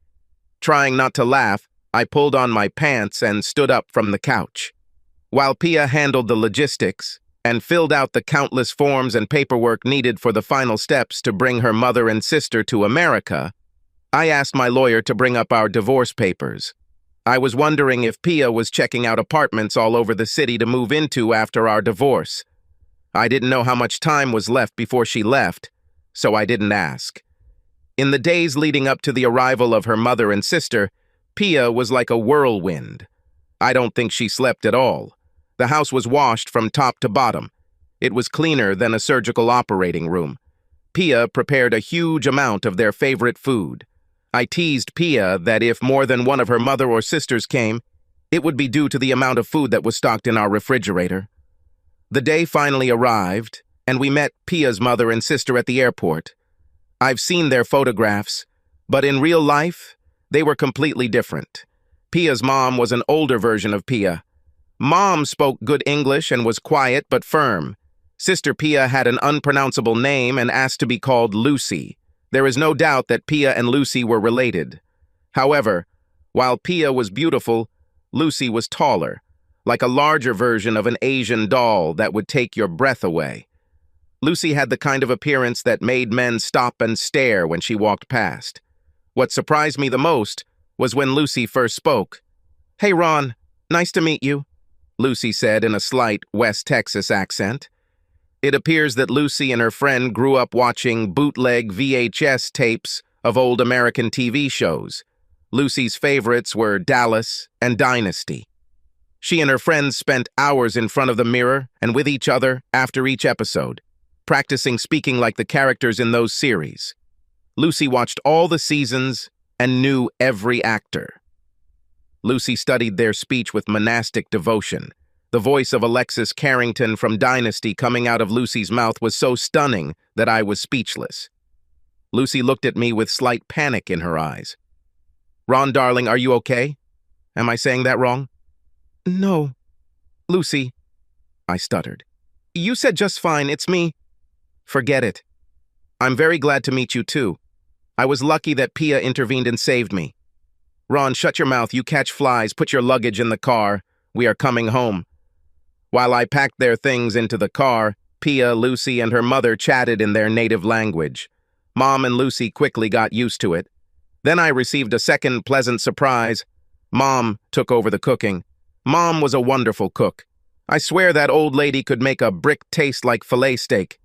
Trying not to laugh, I pulled on my pants and stood up from the couch. While Pia handled the logistics and filled out the countless forms and paperwork needed for the final steps to bring her mother and sister to America, I asked my lawyer to bring up our divorce papers. I was wondering if Pia was checking out apartments all over the city to move into after our divorce. I didn't know how much time was left before she left, so I didn't ask. In the days leading up to the arrival of her mother and sister, Pia was like a whirlwind. I don't think she slept at all. The house was washed from top to bottom. It was cleaner than a surgical operating room. Pia prepared a huge amount of their favorite food. I teased Pia that if more than one of her mother or sisters came, it would be due to the amount of food that was stocked in our refrigerator. The day finally arrived, and we met Pia's mother and sister at the airport. I've seen their photographs, but in real life, they were completely different. Pia's mom was an older version of Pia. Mom spoke good English and was quiet but firm. Sister Pia had an unpronounceable name and asked to be called Lucy. There is no doubt that Pia and Lucy were related. However, while Pia was beautiful, Lucy was taller, like a larger version of an Asian doll that would take your breath away. Lucy had the kind of appearance that made men stop and stare when she walked past. What surprised me the most was when Lucy first spoke. "Hey, Ron, nice to meet you," Lucy said in a slight West Texas accent. It appears that Lucy and her friend grew up watching bootleg VHS tapes of old American TV shows. Lucy's favorites were Dallas and Dynasty. She and her friends spent hours in front of the mirror and with each other after each episode, practicing speaking like the characters in those series. Lucy watched all the seasons and knew every actor. Lucy studied their speech with monastic devotion. The voice of Alexis Carrington from Dynasty coming out of Lucy's mouth was so stunning that I was speechless. Lucy looked at me with slight panic in her eyes. "Ron, darling, are you okay? Am I saying that wrong?" "No. Lucy," I stuttered. "You said just fine, it's me." "Forget it. I'm very glad to meet you too. I was lucky that Pia intervened and saved me. Ron, shut your mouth, you catch flies, put your luggage in the car. We are coming home." While I packed their things into the car, Pia, Lucy, and her mother chatted in their native language. Mom and Lucy quickly got used to it. Then I received a second pleasant surprise. Mom took over the cooking. Mom was a wonderful cook. I swear that old lady could make a brick taste like filet steak.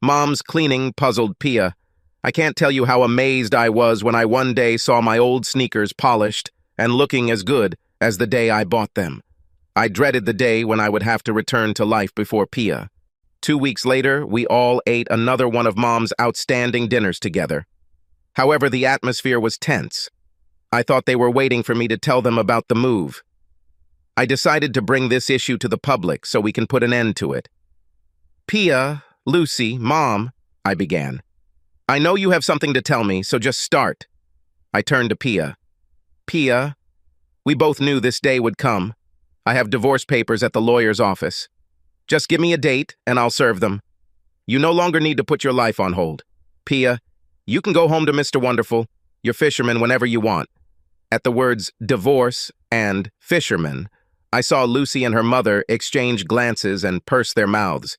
Mom's cleaning puzzled Pia. I can't tell you how amazed I was when I one day saw my old sneakers polished and looking as good as the day I bought them. I dreaded the day when I would have to return to life before Pia. 2 weeks later, we all ate another one of Mom's outstanding dinners together. However, the atmosphere was tense. I thought they were waiting for me to tell them about the move. I decided to bring this issue to the public so we can put an end to it. "Pia, Lucy, Mom," I began. "I know you have something to tell me, so just start." I turned to Pia. "Pia, we both knew this day would come. I have divorce papers at the lawyer's office. Just give me a date, and I'll serve them. You no longer need to put your life on hold. Pia, you can go home to Mr. Wonderful, your fisherman, whenever you want." At the words divorce and fisherman, I saw Lucy and her mother exchange glances and purse their mouths.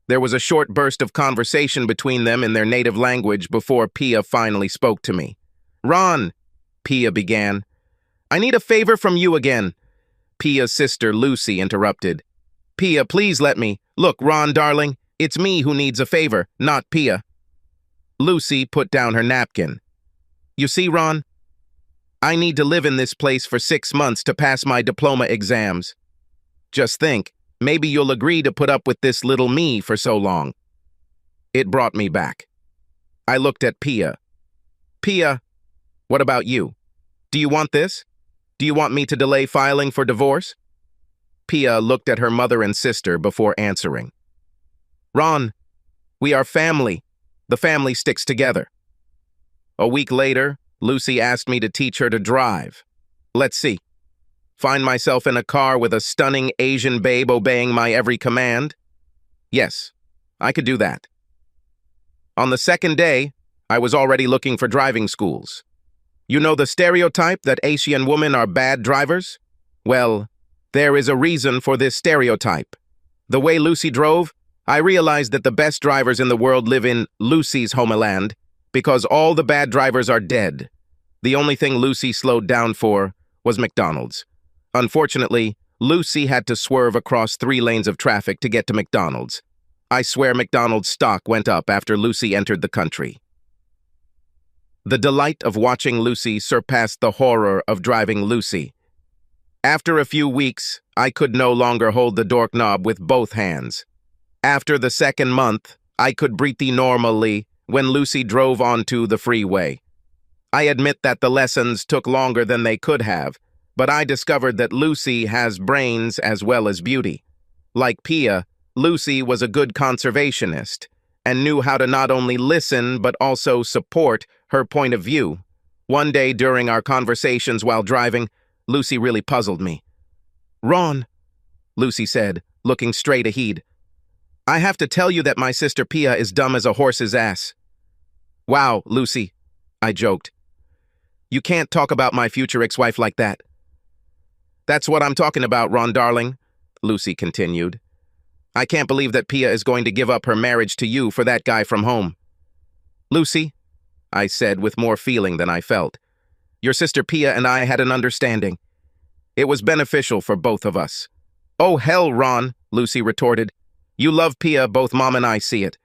There was a short burst of conversation between them in their native language before Pia finally spoke to me. "Ron," Pia began, "I need a favor from you again." Pia's sister Lucy interrupted. "Pia, please let me. Look, Ron, darling, it's me who needs a favor, not Pia." Lucy put down her napkin. "You see, Ron, I need to live in this place for 6 months to pass my diploma exams. Just think, maybe you'll agree to put up with this little me for so long." It brought me back. I looked at Pia. "Pia, what about you? Do you want this? Do you want me to delay filing for divorce?" Pia looked at her mother and sister before answering. "Ron, we are family. The family sticks together." A week later, Lucy asked me to teach her to drive. Let's see. Find myself in a car with a stunning Asian babe obeying my every command? Yes, I could do that. On the second day, I was already looking for driving schools. You know the stereotype that Asian women are bad drivers? Well, there is a reason for this stereotype. The way Lucy drove, I realized that the best drivers in the world live in Lucy's homeland, because all the bad drivers are dead. The only thing Lucy slowed down for was McDonald's. Unfortunately, Lucy had to swerve across 3 lanes of traffic to get to McDonald's. I swear McDonald's stock went up after Lucy entered the country. The delight of watching Lucy surpassed the horror of driving Lucy. After a few weeks, I could no longer hold the doorknob with both hands. After the second month, I could breathe normally when Lucy drove onto the freeway. I admit that the lessons took longer than they could have, but I discovered that Lucy has brains as well as beauty. Like Pia, Lucy was a good conservationist and knew how to not only listen but also support her point of view. One day during our conversations while driving, Lucy really puzzled me. "Ron," Lucy said, looking straight ahead, "I have to tell you that my sister Pia is dumb as a horse's ass." "Wow, Lucy," I joked. "You can't talk about my future ex-wife like that." "That's what I'm talking about, Ron darling," Lucy continued. "I can't believe that Pia is going to give up her marriage to you for that guy from home." "Lucy," I said with more feeling than I felt, "your sister Pia and I had an understanding. It was beneficial for both of us." "Oh, hell, Ron," Lucy retorted. "You love Pia, both Mom and I see it.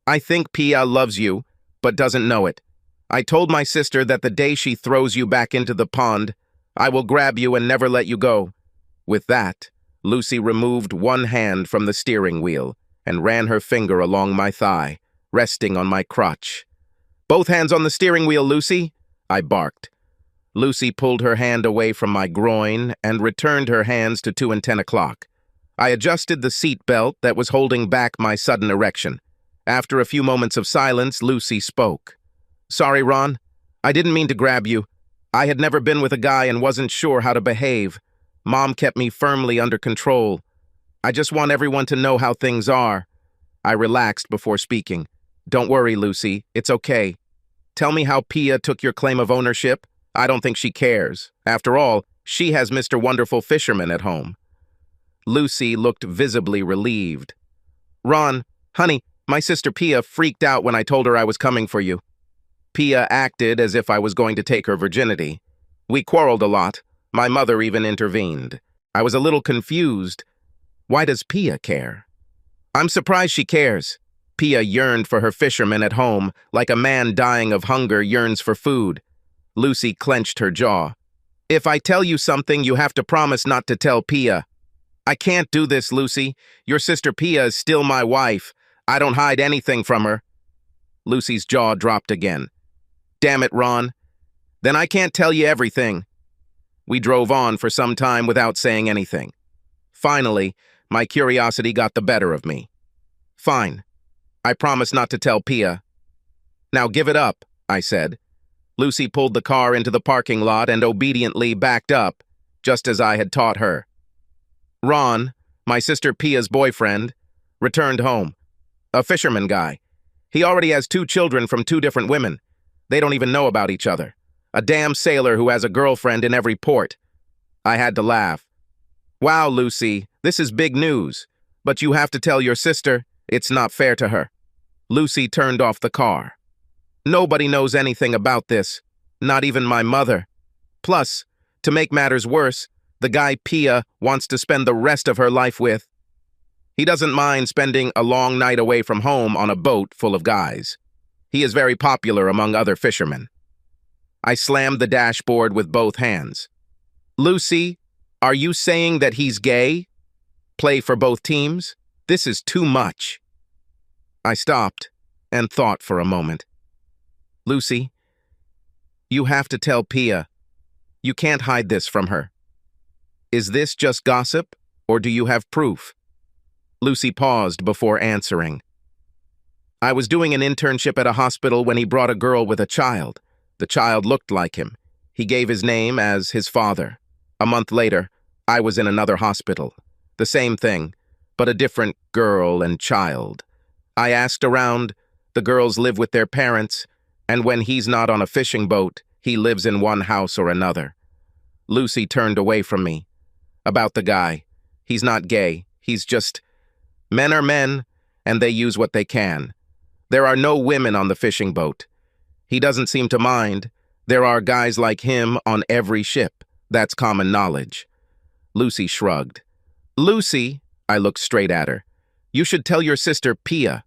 I think Pia loves you, but doesn't know it. I told my sister that the day she throws you back into the pond, I will grab you and never let you go." With that, Lucy removed one hand from the steering wheel and ran her finger along my thigh, resting on my crotch. "Both hands on the steering wheel, Lucy," I barked. Lucy pulled her hand away from my groin and returned her hands to 2 and 10 o'clock. I adjusted the seat belt that was holding back my sudden erection. After a few moments of silence, Lucy spoke. "Sorry, Ron. I didn't mean to grab you. I had never been with a guy and wasn't sure how to behave. Mom kept me firmly under control. I just want everyone to know how things are." I relaxed before speaking. "Don't worry, Lucy. It's okay. Tell me how Pia took your claim of ownership. I don't think she cares. After all, she has Mr. Wonderful Fisherman at home." Lucy looked visibly relieved. "Ron, honey, my sister Pia freaked out when I told her I was coming for you. Pia acted as if I was going to take her virginity. We quarreled a lot. My mother even intervened. I was a little confused. Why does Pia care? I'm surprised she cares. Pia yearned for her fisherman at home, like a man dying of hunger yearns for food." Lucy clenched her jaw. "If I tell you something, you have to promise not to tell Pia." "I can't do this, Lucy. Your sister Pia is still my wife. I don't hide anything from her." Lucy's jaw dropped again. "Damn it, Ron. Then I can't tell you everything." We drove on for some time without saying anything. Finally, my curiosity got the better of me. "Fine. I promise not to tell Pia." "Now give it up," I said. Lucy pulled the car into the parking lot and obediently backed up, just as I had taught her. Ron, my sister Pia's boyfriend, returned home. A fisherman guy. He already has 2 children from 2 different women. They don't even know about each other. A damn sailor who has a girlfriend in every port. I had to laugh. Wow, Lucy, this is big news. But you have to tell your sister it's not fair to her. Lucy turned off the car. Nobody knows anything about this, not even my mother. Plus, to make matters worse, the guy Pia wants to spend the rest of her life with. He doesn't mind spending a long night away from home on a boat full of guys. He is very popular among other fishermen. I slammed the dashboard with both hands. Lucy, are you saying that he's gay? Play for both teams? This is too much. I stopped and thought for a moment. Lucy, you have to tell Pia. You can't hide this from her. Is this just gossip, or do you have proof? Lucy paused before answering. I was doing an internship at a hospital when he brought a girl with a child. The child looked like him. He gave his name as his father. A month later, I was in another hospital. The same thing, but a different girl and child. I asked around. The girls live with their parents, and when he's not on a fishing boat, he lives in one house or another. Lucy turned away from me. About the guy. He's not gay. He's just... Men are men, and they use what they can. There are no women on the fishing boat. He doesn't seem to mind. There are guys like him on every ship. That's common knowledge. Lucy shrugged. Lucy, I looked straight at her. You should tell your sister Pia.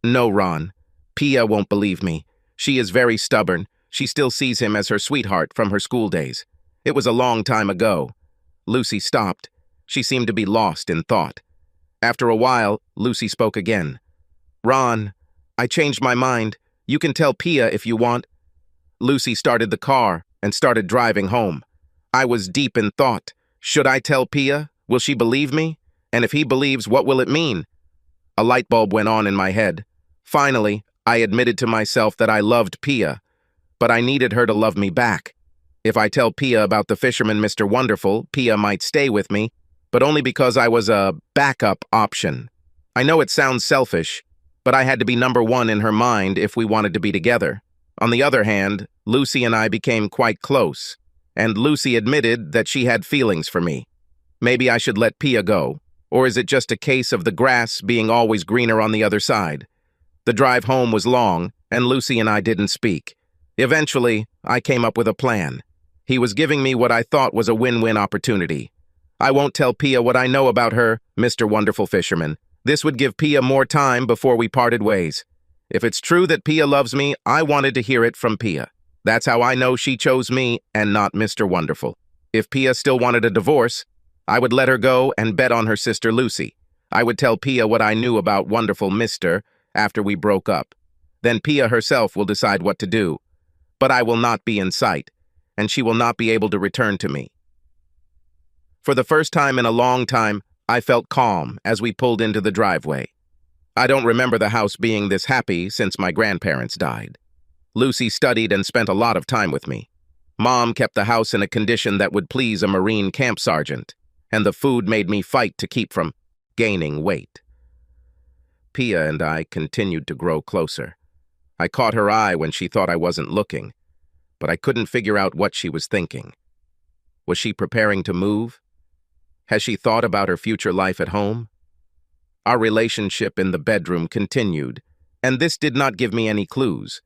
No, Ron. Pia won't believe me. She is very stubborn. She still sees him as her sweetheart from her school days. It was a long time ago. Lucy stopped. She seemed to be lost in thought. After a while, Lucy spoke again. Ron, I changed my mind. You can tell Pia if you want. Lucy started the car and started driving home. I was deep in thought. Should I tell Pia? Will she believe me? And if he believes, what will it mean? A light bulb went on in my head. Finally, I admitted to myself that I loved Pia, but I needed her to love me back. If I tell Pia about the fisherman Mr. Wonderful, Pia might stay with me, but only because I was a backup option. I know it sounds selfish, but I had to be number 1 in her mind if we wanted to be together. On the other hand, Lucy and I became quite close, and Lucy admitted that she had feelings for me. Maybe I should let Pia go, or is it just a case of the grass being always greener on the other side? The drive home was long, and Lucy and I didn't speak. Eventually, I came up with a plan. He was giving me what I thought was a win-win opportunity. I won't tell Pia what I know about her, Mr. Wonderful Fisherman. This would give Pia more time before we parted ways. If it's true that Pia loves me, I wanted to hear it from Pia. That's how I know she chose me and not Mr. Wonderful. If Pia still wanted a divorce, I would let her go and bet on her sister Lucy. I would tell Pia what I knew about Wonderful Mr. after we broke up. Then Pia herself will decide what to do. But I will not be in sight, and she will not be able to return to me. For the first time in a long time, I felt calm as we pulled into the driveway. I don't remember the house being this happy since my grandparents died. Lucy studied and spent a lot of time with me. Mom kept the house in a condition that would please a Marine camp sergeant, and the food made me fight to keep from gaining weight. Pia and I continued to grow closer. I caught her eye when she thought I wasn't looking, but I couldn't figure out what she was thinking. Was she preparing to move? Has she thought about her future life at home? Our relationship in the bedroom continued, and this did not give me any clues.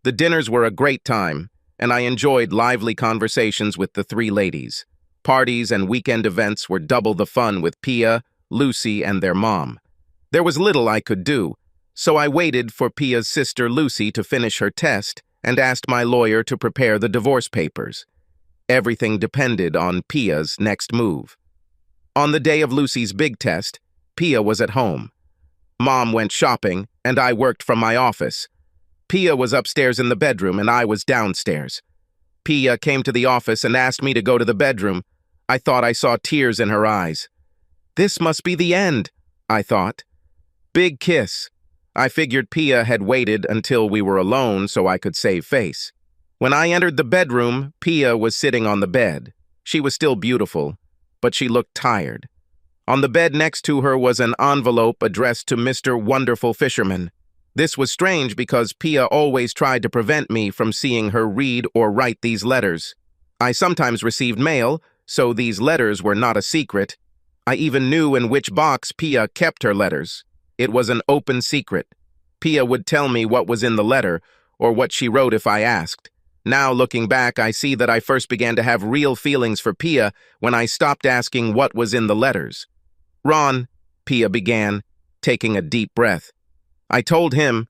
The dinners were a great time, and I enjoyed lively conversations with the 3 ladies. Parties and weekend events were double the fun with Pia, Lucy, and their mom. There was little I could do, so I waited for Pia's sister Lucy to finish her test and asked my lawyer to prepare the divorce papers. Everything depended on Pia's next move. On the day of Lucy's big test, Pia was at home. Mom went shopping, and I worked from my office. Pia was upstairs in the bedroom, and I was downstairs. Pia came to the office and asked me to go to the bedroom. I thought I saw tears in her eyes. This must be the end, I thought. Big kiss. I figured Pia had waited until we were alone so I could save face. When I entered the bedroom, Pia was sitting on the bed. She was still beautiful, but she looked tired. On the bed next to her was an envelope addressed to Mr. Wonderful Fisherman. This was strange because Pia always tried to prevent me from seeing her read or write these letters. I sometimes received mail, so these letters were not a secret. I even knew in which box Pia kept her letters. It was an open secret. Pia would tell me what was in the letter, or what she wrote if I asked. Now, looking back, I see that I first began to have real feelings for Pia when I stopped asking what was in the letters. "Ron," Pia began, taking a deep breath. "I told him,"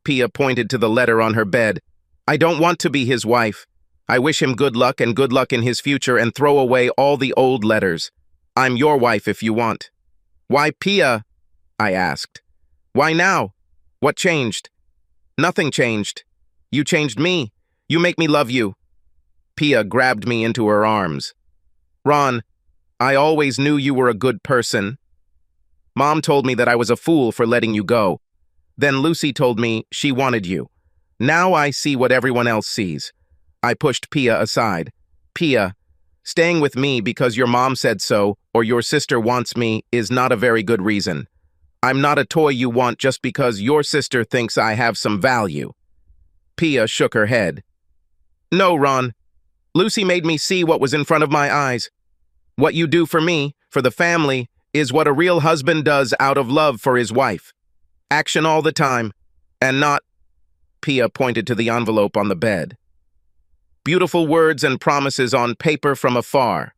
Pia pointed to the letter on her bed, "I don't want to be his wife. I wish him good luck and good luck in his future and throw away all the old letters. I'm your wife if you want." "Why, Pia?" I asked. "Why now? What changed?" "Nothing changed. You changed me. You make me love you." Pia grabbed me into her arms. "Ron, I always knew you were a good person. Mom told me that I was a fool for letting you go. Then Lucy told me she wanted you. Now I see what everyone else sees." I pushed Pia aside. "Pia, staying with me because your mom said so or your sister wants me is not a very good reason. I'm not a toy you want just because your sister thinks I have some value." Pia shook her head. "No, Ron. Lucy made me see what was in front of my eyes. What you do for me, for the family, is what a real husband does out of love for his wife. Action all the time, and not—" Pia pointed to the envelope on the bed. "Beautiful words and promises on paper from afar.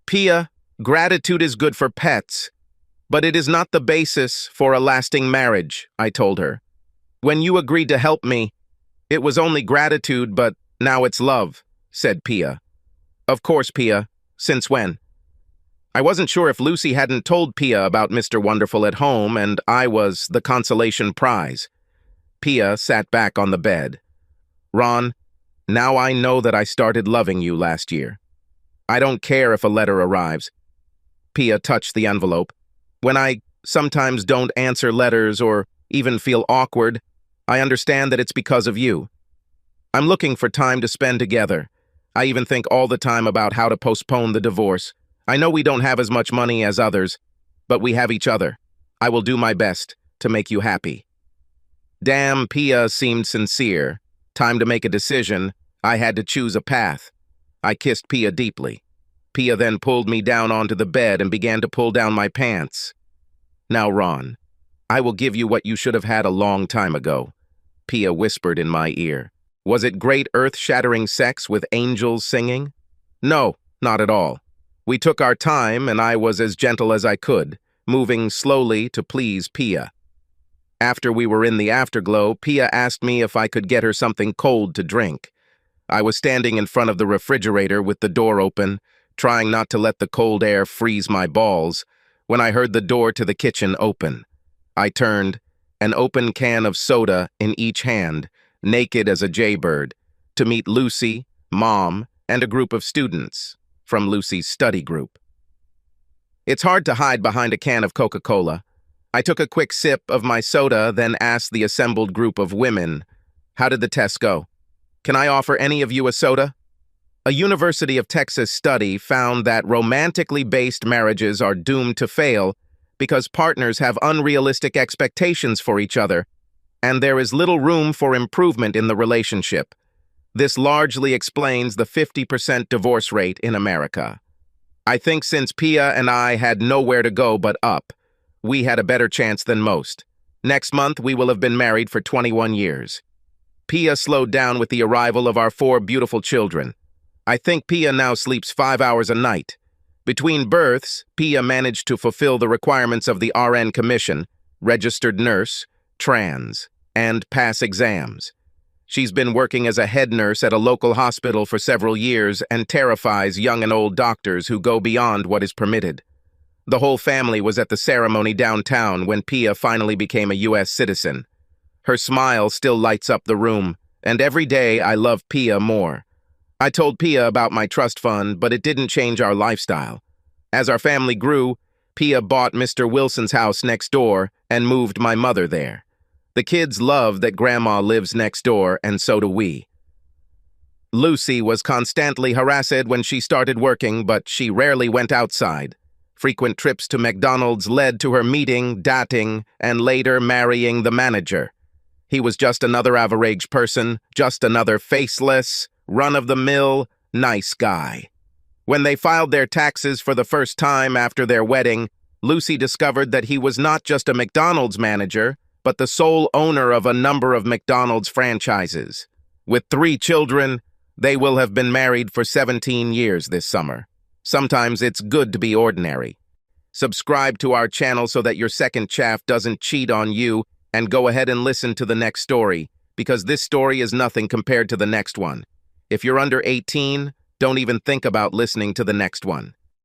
Pia, gratitude is good for pets, but it is not the basis for a lasting marriage," I told her. "When you agreed to help me, it was only gratitude, but now it's love," said Pia. "Of course, Pia. Since when?" I wasn't sure if Lucy hadn't told Pia about Mr. Wonderful at home, and I was the consolation prize. Pia sat back on the bed. "Ron, now I know that I started loving you last year. I don't care if a letter arrives." Pia touched the envelope. "When I sometimes don't answer letters or even feel awkward, I understand that it's because of you. I'm looking for time to spend together. I even think all the time about how to postpone the divorce. I know we don't have as much money as others, but we have each other. I will do my best to make you happy." Damn, Pia seemed sincere. Time to make a decision. I had to choose a path. I kissed Pia deeply. Pia then pulled me down onto the bed and began to pull down my pants. "Now, Ron, I will give you what you should have had a long time ago," Pia whispered in my ear. "Was it great earth-shattering sex with angels singing? No, not at all. We took our time, and I was as gentle as I could, moving slowly to please Pia. After we were in the afterglow, Pia asked me if I could get her something cold to drink. I was standing in front of the refrigerator with the door open, trying not to let the cold air freeze my balls, when I heard the door to the kitchen open. I turned, an open can of soda in each hand, naked as a jaybird, to meet Lucy, Mom, and a group of students from Lucy's study group. It's hard to hide behind a can of Coca-Cola. I took a quick sip of my soda, then asked the assembled group of women, "How did the test go? Can I offer any of you a soda?" A University of Texas study found that romantically based marriages are doomed to fail because partners have unrealistic expectations for each other, and there is little room for improvement in the relationship. This largely explains the 50% divorce rate in America. I think since Pia and I had nowhere to go but up, we had a better chance than most. Next month, we will have been married for 21 years. Pia slowed down with the arrival of our 4 beautiful children. I think Pia now sleeps 5 hours a night. Between births, Pia managed to fulfill the requirements of the RN Commission, registered nurse, trans, and pass exams. She's been working as a head nurse at a local hospital for several years and terrifies young and old doctors who go beyond what is permitted. The whole family was at the ceremony downtown when Pia finally became a U.S. citizen. Her smile still lights up the room, and every day I love Pia more. I told Pia about my trust fund, but it didn't change our lifestyle. As our family grew, Pia bought Mr. Wilson's house next door and moved my mother there. The kids love that Grandma lives next door, and so do we. Lucy was constantly harassed when she started working, but she rarely went outside. Frequent trips to McDonald's led to her meeting, dating, and later marrying the manager. He was just another average person, just another faceless, run-of-the-mill, nice guy. When they filed their taxes for the first time after their wedding, Lucy discovered that he was not just a McDonald's manager, but the sole owner of a number of McDonald's franchises. With 3 children, they will have been married for 17 years this summer. Sometimes it's good to be ordinary. Subscribe to our channel so that your second chaff doesn't cheat on you, and go ahead and listen to the next story, because this story is nothing compared to the next one. If you're under 18, don't even think about listening to the next one.